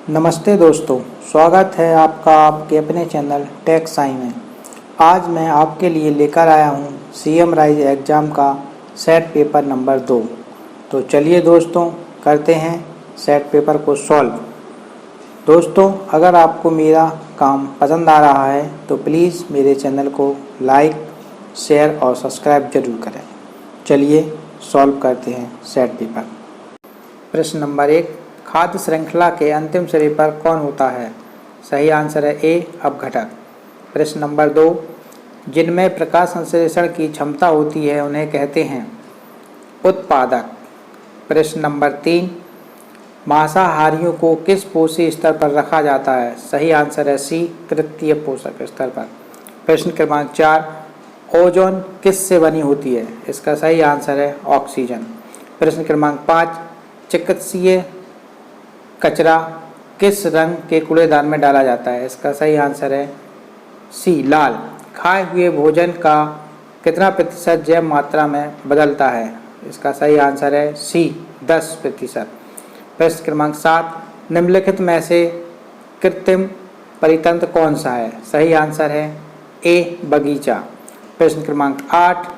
नमस्ते दोस्तों, स्वागत है आपका आपके अपने चैनल टेक साई में। आज मैं आपके लिए लेकर आया हूं सीएम राइज एग्ज़ाम का सेट पेपर नंबर 2। तो चलिए दोस्तों, करते हैं सेट पेपर को सॉल्व। दोस्तों, अगर आपको मेरा काम पसंद आ रहा है तो प्लीज़ मेरे चैनल को लाइक, शेयर और सब्सक्राइब जरूर करें। चलिए सॉल्व करते हैं सेट पेपर। प्रश्न नंबर 1, खाद्य श्रृंखला के अंतिम सिरे पर कौन होता है? सही आंसर है ए, अपघटक। प्रश्न नंबर 2, जिनमें प्रकाश संश्लेषण की क्षमता होती है उन्हें कहते हैं उत्पादक। प्रश्न नंबर 3, मांसाहारियों को किस पोषी स्तर पर रखा जाता है? सही आंसर है सी, तृतीय पोषक स्तर पर। प्रश्न क्रमांक 4, ओजोन किससे बनी होती है? इसका सही आंसर है ऑक्सीजन। प्रश्न क्रमांक 5, चिकित्सीय कचरा किस रंग के कूड़ेदान में डाला जाता है? इसका सही आंसर है सी, लाल। खाए हुए भोजन का कितना प्रतिशत जैव मात्रा में बदलता है? इसका सही आंसर है सी, 10%। प्रश्न क्रमांक 7, निम्नलिखित में से कृत्रिम परितंत्र कौन सा है? सही आंसर है ए, बगीचा। प्रश्न क्रमांक 8,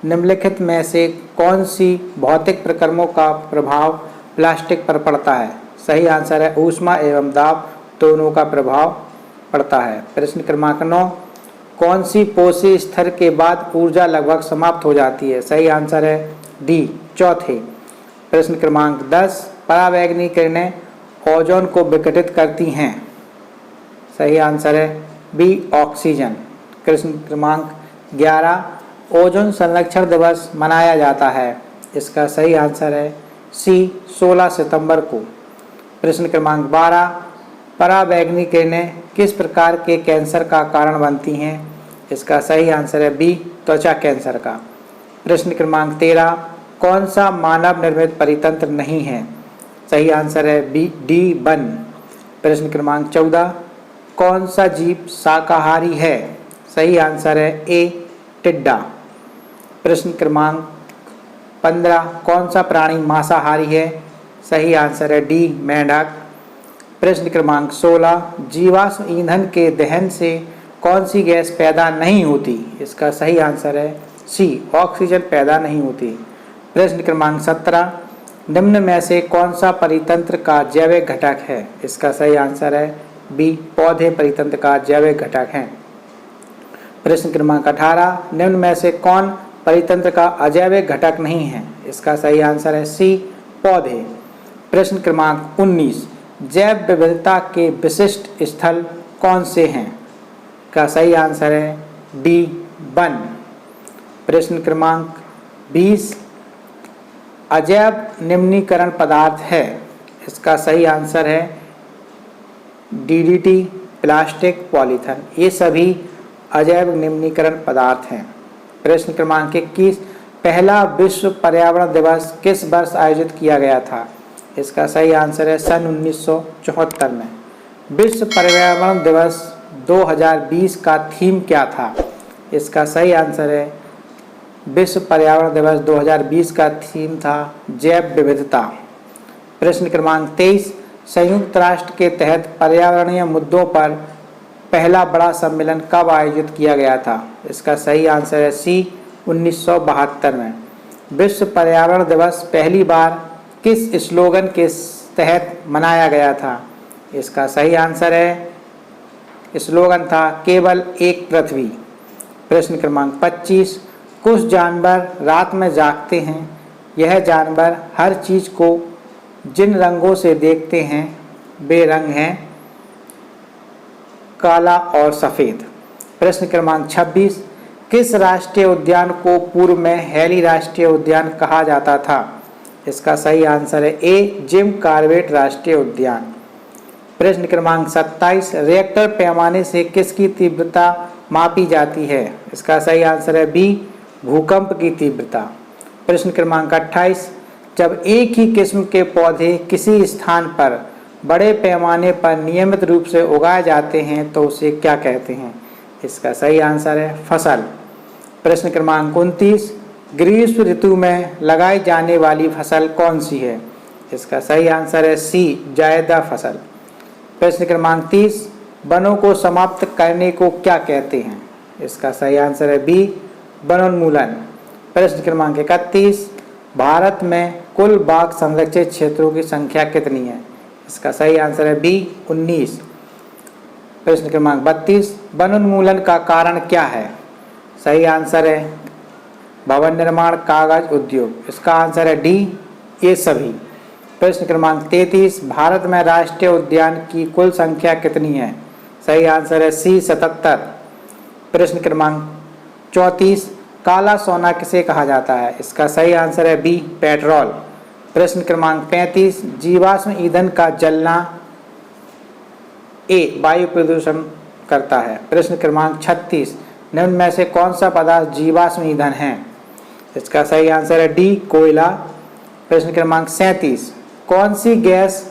निम्नलिखित में से कौन सी भौतिक प्रक्रमों का प्रभाव प्लास्टिक पर पड़ता है? सही आंसर है ऊष्मा एवं दाब दोनों का प्रभाव पड़ता है। प्रश्न क्रमांक 9, कौन सी पोषी स्तर के बाद ऊर्जा लगभग समाप्त हो जाती है? सही आंसर है डी, चौथे। प्रश्न क्रमांक 10, पराबैंगनी किरणें ओजोन को विघटित करती हैं। सही आंसर है बी, ऑक्सीजन। प्रश्न क्रमांक 11, ओजोन संरक्षण दिवस मनाया जाता है। इसका सही आंसर है सी, 16 सितंबर को। प्रश्न क्रमांक 12, पराबैंगनी किरणें किस प्रकार के कैंसर का कारण बनती हैं? इसका सही आंसर है बी, त्वचा कैंसर का। प्रश्न क्रमांक 13, कौन सा मानव निर्मित परितंत्र नहीं है? सही आंसर है बी, डी, वन। प्रश्न क्रमांक 14, कौन सा जीव शाकाहारी है? सही आंसर है ए, टिड्डा। प्रश्न क्रमांक 15, कौन सा प्राणी मांसाहारी है? सही आंसर है डी, मेंढक। प्रश्न क्रमांक 16, जीवाश्म ईंधन के दहन से कौन सी गैस पैदा नहीं होती? इसका सही आंसर है सी, ऑक्सीजन पैदा नहीं होती। प्रश्न क्रमांक 17, निम्न में से कौन सा परितंत्र का जैविक घटक है? इसका सही आंसर है बी, पौधे परितंत्र का जैविक घटक है। प्रश्न क्रमांक 18, निम्न में से कौन परितंत्र का अजैविक घटक नहीं है? इसका सही आंसर है सी, पौधे। प्रश्न क्रमांक 19, जैव विविधता के विशिष्ट स्थल कौन से हैं? का सही आंसर है डी, वन। प्रश्न क्रमांक 20, अजैव निम्नीकरण पदार्थ है। इसका सही आंसर है डीडीटी, प्लास्टिक, पॉलीथीन। ये सभी अजैव निम्नीकरण पदार्थ हैं। प्रश्न क्रमांक 21, पहला विश्व पर्यावरण दिवस किस वर्ष आयोजित किया गया था? इसका सही आंसर है सन 1974 में। विश्व पर्यावरण दिवस 2020 का थीम क्या था? इसका सही आंसर है विश्व पर्यावरण दिवस 2020 का थीम था जैव विविधता। प्रश्न क्रमांक 23, संयुक्त राष्ट्र के तहत पर्यावरणीय मुद्दों पर पहला बड़ा सम्मेलन कब आयोजित किया गया था? इसका सही आंसर है सी, 1972 में। विश्व पर्यावरण दिवस पहली बार किस स्लोगन के तहत मनाया गया था? इसका सही आंसर है स्लोगन था केवल एक पृथ्वी। प्रश्न क्रमांक 25, कुछ जानवर रात में जागते हैं। यह जानवर हर चीज को जिन रंगों से देखते हैं वे रंग हैं काला और सफेद। प्रश्न क्रमांक 26, किस राष्ट्रीय उद्यान को पूर्व में हैली राष्ट्रीय उद्यान कहा जाता था? इसका सही आंसर है ए, जिम कॉर्बेट राष्ट्रीय उद्यान। प्रश्न क्रमांक 27, रिएक्टर पैमाने से किसकी तीव्रता मापी जाती है? इसका सही आंसर है बी, भूकंप की तीव्रता। प्रश्न क्रमांक 28, जब एक ही किस्म के पौधे किसी स्थान पर बड़े पैमाने पर नियमित रूप से उगाए जाते हैं तो उसे क्या कहते हैं? इसका सही आंसर है फसल। प्रश्न क्रमांक 29, ग्रीष्म ऋतु में लगाई जाने वाली फसल कौन सी है? इसका सही आंसर है सी, जायदा फसल। प्रश्न क्रमांक 30, वनों को समाप्त करने को क्या कहते हैं? इसका सही आंसर है बी, वनोन्मूलन। प्रश्न क्रमांक 31, भारत में कुल बाघ संरक्षित क्षेत्रों की संख्या कितनी है? इसका सही आंसर है बी, 19। प्रश्न क्रमांक 32, वनोन्मूलन का कारण क्या है? सही आंसर है भवन निर्माण, कागज उद्योग। इसका आंसर है डी, ये सभी। प्रश्न क्रमांक 33, भारत में राष्ट्रीय उद्यान की कुल संख्या कितनी है? सही आंसर है सी, 77। प्रश्न क्रमांक 34, काला सोना किसे कहा जाता है? इसका सही आंसर है बी, पेट्रोल। प्रश्न क्रमांक 35, जीवाश्म ईंधन का जलना ए, वायु प्रदूषण करता है। प्रश्न क्रमांक 36, निम्न में से कौन सा पदार्थ जीवाश्म ईंधन है? इसका सही आंसर है डी, कोयला। प्रश्न क्रमांक 37, कौन सी गैस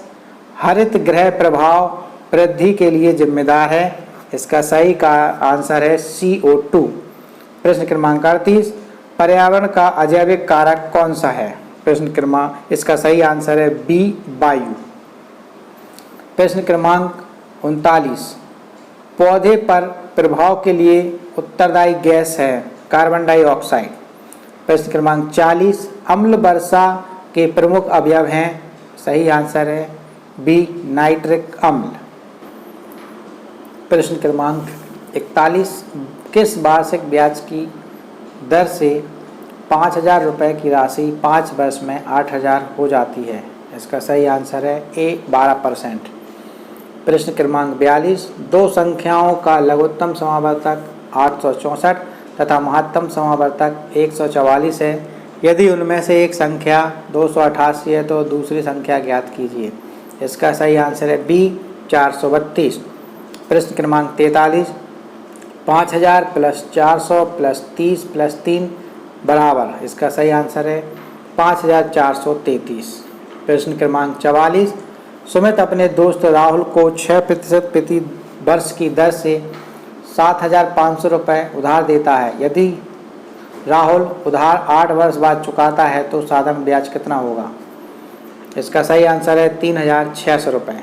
हरित गृह प्रभाव वृद्धि के लिए जिम्मेदार है? इसका सही का आंसर है CO2। प्रश्न क्रमांक 38, पर्यावरण का अजैविक कारक कौन सा है? प्रश्न क्रमांक, इसका सही आंसर है बी, वायु। प्रश्न क्रमांक 39, पौधे पर प्रभाव के लिए उत्तरदायी गैस है कार्बन डाइऑक्साइड। प्रश्न क्रमांक 40, अम्ल वर्षा के प्रमुख अवयव हैं? सही आंसर है बी, नाइट्रिक अम्ल। प्रश्न क्रमांक 41, किस वार्षिक ब्याज की दर से 5,000 रुपये की राशि 5 वर्ष में 8,000 हो जाती है? इसका सही आंसर है ए, 12%। प्रश्न क्रमांक 42, दो संख्याओं का लघुत्तम समावर्तक 864 तथा महत्तम समावर्तक 144 है। यदि उनमें से एक संख्या 288 है तो दूसरी संख्या ज्ञात कीजिए। इसका सही आंसर है बी, 432। प्रश्न क्रमांक 43, 5,000 प्लस 400 प्लस 30 प्लस 3 बराबर। इसका सही आंसर है 5,433। प्रश्न क्रमांक 44, सुमित अपने दोस्त राहुल को 6% प्रति वर्ष की दर से 7,500 रुपये उधार देता है। यदि राहुल उधार 8 वर्ष बाद चुकाता है तो साधारण ब्याज कितना होगा? इसका सही आंसर है 3,600 रुपये।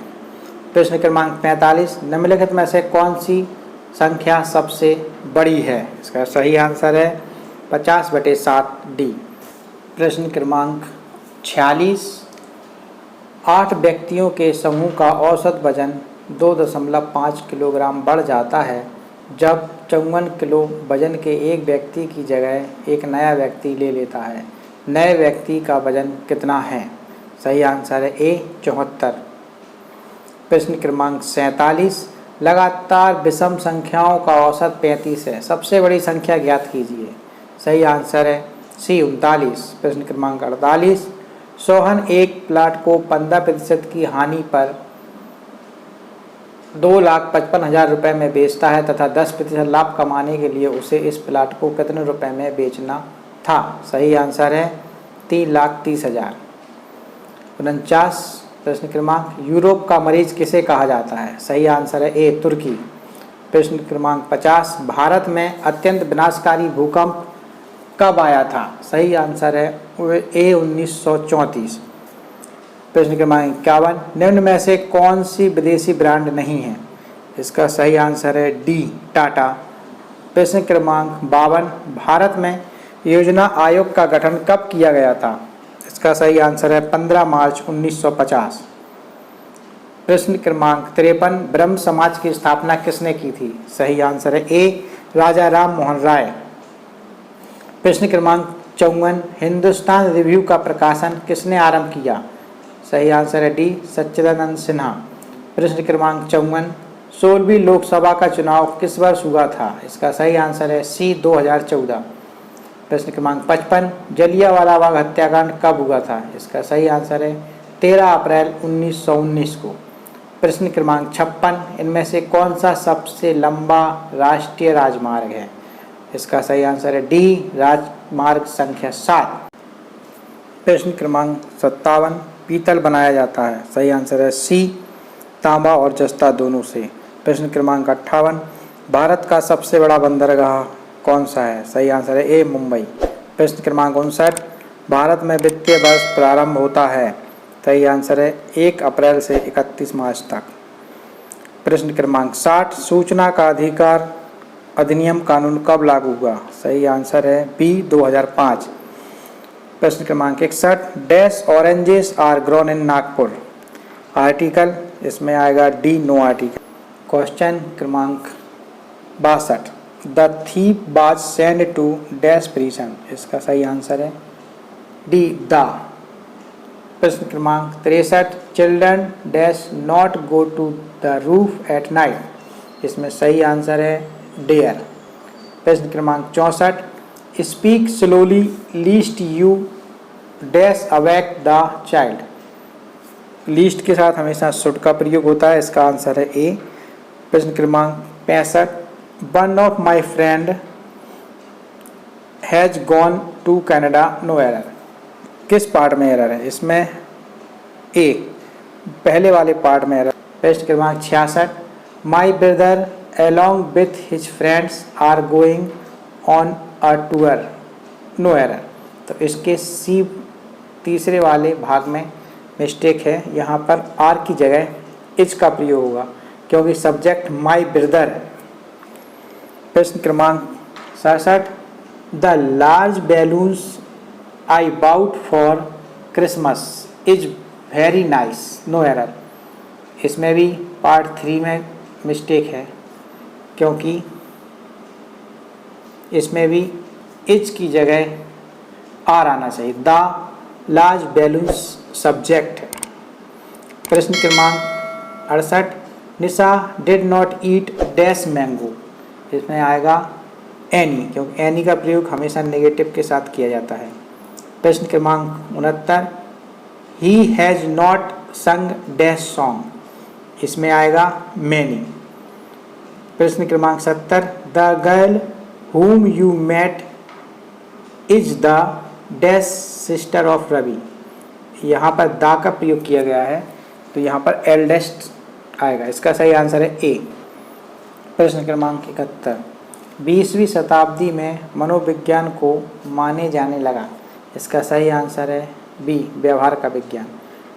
प्रश्न क्रमांक 45, निम्नलिखित में से कौन सी संख्या सबसे बड़ी है? इसका सही आंसर है 50/7 डी। प्रश्न क्रमांक 46, 8 व्यक्तियों के समूह का औसत वजन 2.5 किलोग्राम बढ़ जाता है जब 54 किलो वजन के एक व्यक्ति की जगह एक नया व्यक्ति ले लेता है। नए व्यक्ति का वजन कितना है? सही आंसर है ए, 74। प्रश्न क्रमांक 47, लगातार विषम संख्याओं का औसत 35 है। सबसे बड़ी संख्या ज्ञात कीजिए। सही आंसर है सी, 39। प्रश्न क्रमांक 48, सोहन एक प्लाट को 15% की हानि पर 2,55,000 रुपये में बेचता है तथा 10% लाभ कमाने के लिए उसे इस प्लाट को कितने रुपए में बेचना था? सही आंसर है 3,30,000। 49, प्रश्न क्रमांक, यूरोप का मरीज किसे कहा जाता है? सही आंसर है ए, तुर्की। प्रश्न क्रमांक 50, भारत में अत्यंत विनाशकारी भूकंप कब आया था? सही आंसर है ए, 1934। प्रश्न क्रमांक 51, निम्न में से कौन सी विदेशी ब्रांड नहीं है? इसका सही आंसर है डी, टाटा। प्रश्न क्रमांक 52, भारत में योजना आयोग का गठन कब किया गया था? इसका सही आंसर है 15 मार्च 1950। प्रश्न क्रमांक 53, ब्रह्म समाज की स्थापना किसने की थी? सही आंसर है ए, राजा राम मोहन राय। प्रश्न क्रमांक 54, हिंदुस्तान रिव्यू का प्रकाशन किसने आरंभ किया? सही आंसर है डी, सच्चिदानंद सिन्हा। प्रश्न क्रमांक 54, 16वीं लोकसभा का चुनाव किस वर्ष हुआ था? इसका सही आंसर है सी, 2014। प्रश्न क्रमांक 55, जलियांवाला बाग हत्याकांड कब हुआ था? इसका सही आंसर है 13 अप्रैल 1919 को। प्रश्न क्रमांक 56, इनमें से कौन सा सबसे लंबा राष्ट्रीय राजमार्ग है? इसका सही आंसर है डी, राजमार्ग संख्या 7। प्रश्न क्रमांक 57, पीतल बनाया जाता है। सही आंसर है सी, तांबा और जस्ता दोनों से। प्रश्न क्रमांक 58, भारत का सबसे बड़ा बंदरगाह कौन सा है? सही आंसर है ए, मुंबई। प्रश्न क्रमांक 59, भारत में वित्तीय वर्ष प्रारंभ होता है। सही आंसर है 1 अप्रैल से 31 मार्च तक। प्रश्न क्रमांक 60, सूचना का अधिकार अधिनियम कानून कब लागू हुआ? सही आंसर है बी 2005। प्रश्न क्रमांक 61, dash oranges are grown in Nagpur. Article इसमें आएगा डी, नो आर्टिकल। क्वेश्चन क्रमांक 62, the thief was send to dash prison. इसका सही आंसर है डी, द। प्रश्न क्रमांक 63, children dash not go to the roof at night. इसमें सही आंसर है डेयर। प्रश्न क्रमांक 64, speak slowly lest you dash awake the child. Lest के साथ हमेशा शुड का प्रयोग होता है, इसका आंसर है ए। प्रश्न क्रमांक 65, one of my friend has gone to Canada, no error. किस पार्ट में एरर है? इसमें ए, पहले वाले पार्ट में एरर। प्रश्न क्रमांक 66, my brother along with his friends are going on a tour, no error। तो इसके सी तीसरे वाले भाग में मिस्टेक है, यहाँ पर आर की जगह इज का प्रयोग होगा क्योंकि सब्जेक्ट माई ब्रदर है। प्रश्न क्रमांक 67, the large balloons I bought for Christmas is very nice, no error. इसमें भी पार्ट 3 में मिस्टेक है क्योंकि इसमें भी इज की जगह आर आना चाहिए। द लार्ज बैलून्स सब्जेक्ट है। प्रश्न क्रमांक 68, Nisha did not eat dash mango. इसमें आएगा एनी क्योंकि एनी का प्रयोग हमेशा नेगेटिव के साथ किया जाता है। प्रश्न क्रमांक 69, he has not sung dash song. इसमें आएगा मैनी। प्रश्न क्रमांक 70, the girl whom you met is the dash sister of Ravi. यहाँ पर दा का प्रयोग किया गया है तो यहाँ पर एल्डेस्ट आएगा, इसका सही आंसर है ए। प्रश्न क्रमांक 71, 20वीं शताब्दी में मनोविज्ञान को माने जाने लगा। इसका सही आंसर है बी, व्यवहार का विज्ञान।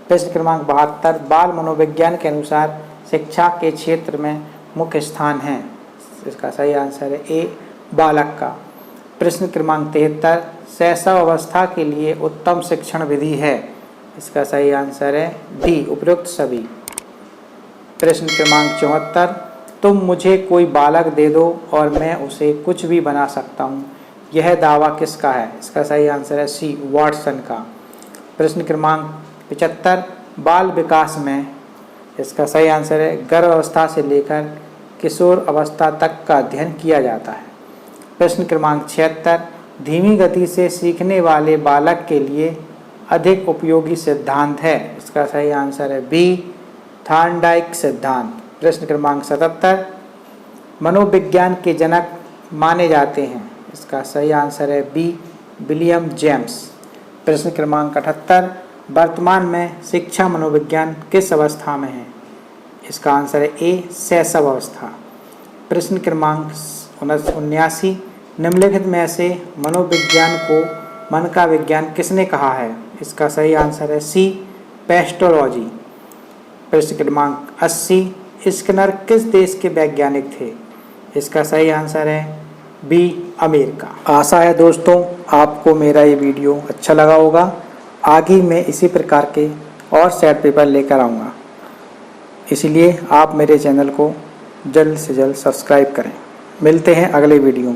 प्रश्न क्रमांक 72, बाल मनोविज्ञान के अनुसार शिक्षा के क्षेत्र में मुख्य स्थान है। इसका सही आंसर है ए, बालक का। प्रश्न क्रमांक 73, शैशव अवस्था के लिए उत्तम शिक्षण विधि है। इसका सही आंसर है डी, उपरोक्त सभी। प्रश्न क्रमांक 74, तुम मुझे कोई बालक दे दो और मैं उसे कुछ भी बना सकता हूँ, यह दावा किसका है? इसका सही आंसर है सी, वाटसन का। प्रश्न क्रमांक 75, बाल विकास में, इसका सही आंसर है गर्भ अवस्था से लेकर किशोर अवस्था तक का अध्ययन किया जाता है। प्रश्न क्रमांक 76, धीमी गति से सीखने वाले बालक के लिए अधिक उपयोगी सिद्धांत है। इसका सही आंसर है बी, थॉर्नडाइक सिद्धांत। प्रश्न क्रमांक 77, मनोविज्ञान के जनक माने जाते हैं। इसका सही आंसर है बी, विलियम जेम्स। प्रश्न क्रमांक 78, वर्तमान में शिक्षा मनोविज्ञान किस अवस्था में है? इसका आंसर है ए, शैशव अवस्था। प्रश्न क्रमांक 79, निम्नलिखित में से मनोविज्ञान को मन का विज्ञान किसने कहा है? इसका सही आंसर है सी, पेस्टोलॉजी। प्रश्न क्रमांक 80, स्किनर किस देश के वैज्ञानिक थे? इसका सही आंसर है बी, अमेरिका। आशा है दोस्तों आपको मेरा ये वीडियो अच्छा लगा होगा। आगे मैं इसी प्रकार के और सेट पेपर लेकर आऊँगा, इसलिए आप मेरे चैनल को जल्द से जल्द सब्सक्राइब करें। मिलते हैं अगले वीडियो में।